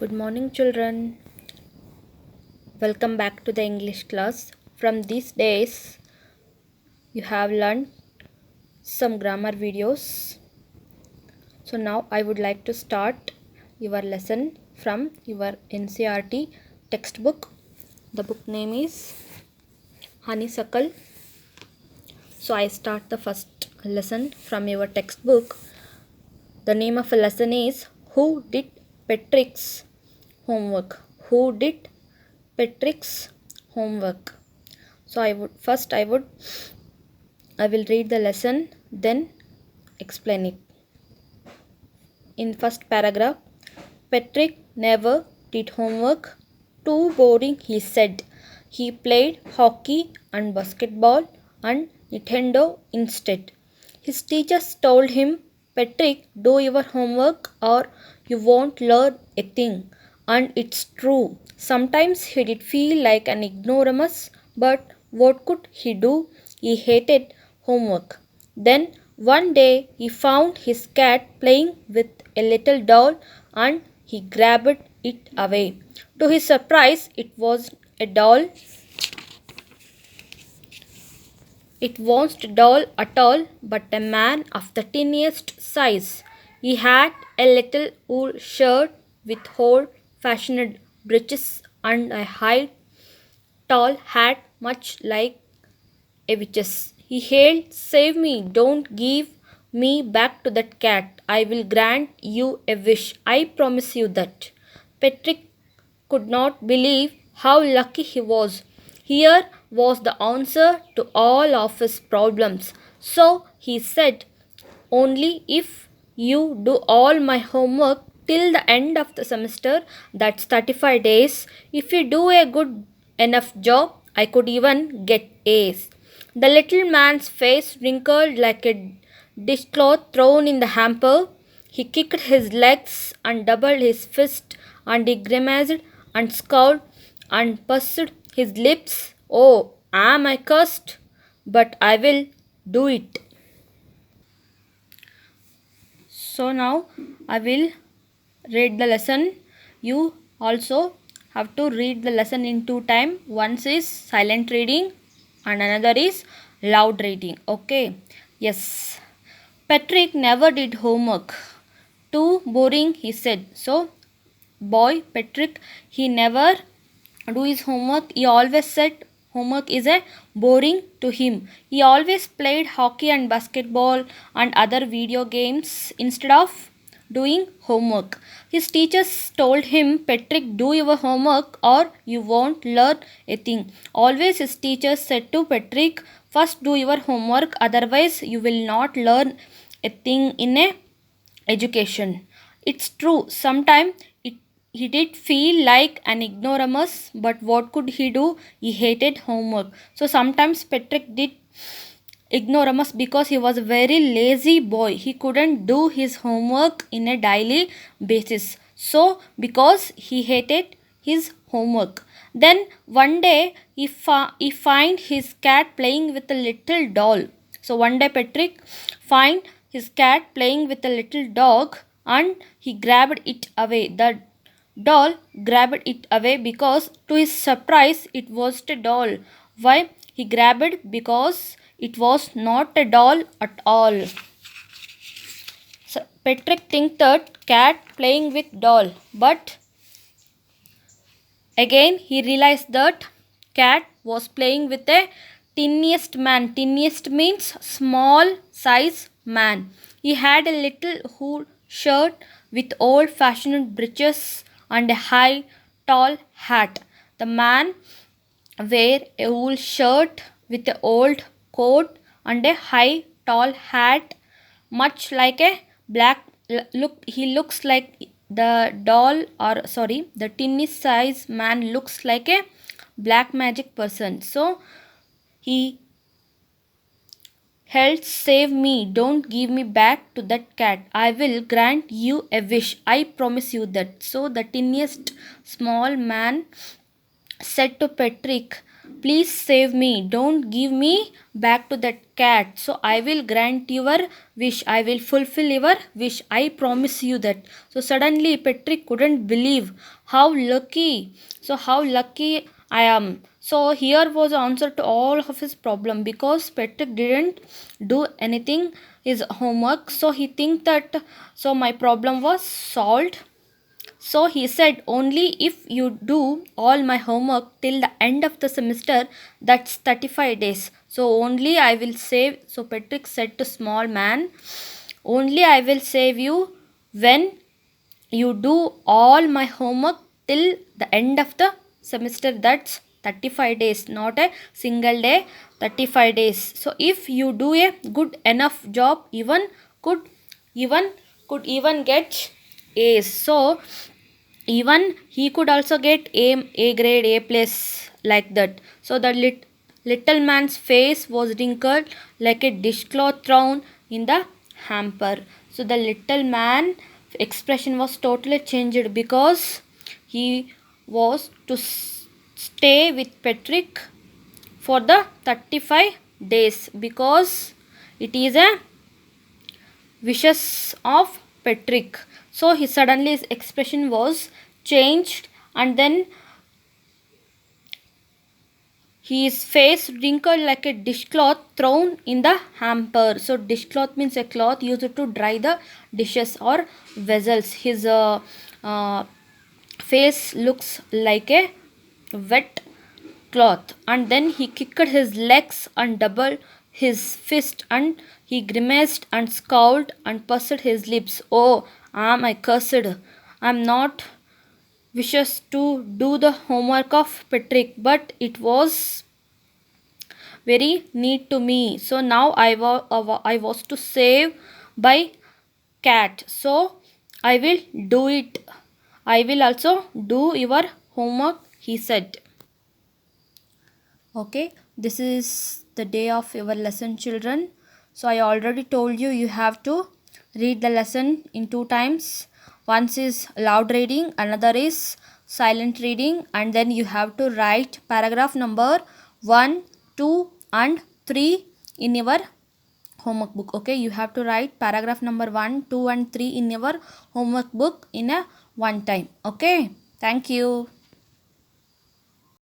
Good morning, children. Welcome back to the English class. From these days, you have learned some grammar videos. So now I would like to start your lesson from your NCERT textbook. The book name is Honeysuckle. So I start the first lesson from your textbook. The name of the lesson is Who Did Patrick's Homework? Who did Patrick's homework? So I will read the lesson, then explain it. In first paragraph, Patrick never did homework. Too boring, he said. He played hockey and basketball and Nintendo instead. His teachers told him, Patrick, do your homework or you won't learn a thing. And it's true. Sometimes he did feel like an ignoramus, but what could he do? He hated homework. Then one day he found his cat playing with a little doll and he grabbed it away. To his surprise, it was a doll. It wasn't a doll at all, but a man of the tiniest size. He had a little wool shirt with old-fashioned breeches and a high, tall hat much like a witch's. He hailed, Save me, don't give me back to that cat. I will grant you a wish. I promise you that. Patrick could not believe how lucky he was. Here was the answer to all of his problems. So he said, Only if you do all my homework till the end of the semester, that's 35 days. If you do a good enough job, I could even get A's. The little man's face wrinkled like a dishcloth thrown in the hamper. He kicked his legs and doubled his fist, and he grimaced and scowled and pursed his lips. Oh, am I cursed? But I will do it. So now I will read the lesson. You also have to read the lesson in two times. One is silent reading and another is loud reading. Okay. Yes. Patrick never did homework. Too boring, he said. So boy Patrick, he never do his homework. He always said homework is a boring to him. He always played hockey and basketball and other video games instead of doing homework. His teachers told him, Patrick, do your homework or you won't learn a thing. Always his teachers said to Patrick, first do your homework, otherwise you will not learn a thing in a education. It's true, sometimes he did feel like an ignoramus, but what could he do? He hated homework. So sometimes Patrick did ignoramus because he was a very lazy boy. He couldn't do his homework in a daily basis. So because he hated his homework. Then one day he find his cat playing with a little doll. So one day Patrick find his cat playing with a little dog and he grabbed it away. The doll grabbed it away because to his surprise it was a doll. Why he grabbed? Because it was not a doll at all. So Patrick think that cat playing with doll, but again he realized that cat was playing with a tiniest man. Tiniest means small size man. He had a little wool shirt with old fashioned breeches and a high tall hat. The man wear a wool shirt with an old coat and a high tall hat much like a black look. He looks like the doll, or sorry, the tinny size man looks like a black magic person. So he held, save me, don't give me back to that cat. I will grant you a wish. I promise you that. So the tiniest small man said to Patrick, please save me. Don't give me back to that cat. So I will grant your wish. I will fulfill your wish. I promise you that. So suddenly Patrick couldn't believe how lucky. So how lucky I am. So here was the answer to all of his problem, because Patrick didn't do anything his homework. So he think that so my problem was solved. So he said, only if you do all my homework till the end of the semester, that's 35 days. So only I will save. So Patrick said to small man, only I will save you when you do all my homework till the end of the semester. That's 35 days, not a single day, 35 days. So if you do a good enough job, could even could even get A's. So even he could also get A grade, A plus, like that. So the little man's face was wrinkled like a dishcloth thrown in the hamper. So the little man expression was totally changed, because he was to stay with Patrick for the 35 days, because it is a wishes of Patrick. So he suddenly his expression was changed, and then his face wrinkled like a dishcloth thrown in the hamper. So dishcloth means a cloth used to dry the dishes or vessels. His face looks like a wet cloth, and then he kicked his legs and doubled his fist, and he grimaced and scowled and pursed his lips. Oh, am I cursed? I'm not wishes to do the homework of Patrick, but it was very neat to me. So now I was to save by cat. So I will do it. I will also do your homework, he said. Okay, this is the day of your lesson, children. So I already told you, you have to read the lesson in 2 times. Once is loud reading, another is silent reading, and then you have to write paragraph number 1, 2 and 3 in your homework book. Okay, you have to write paragraph number 1, 2 and 3 in your homework book in a one time. Okay, thank you.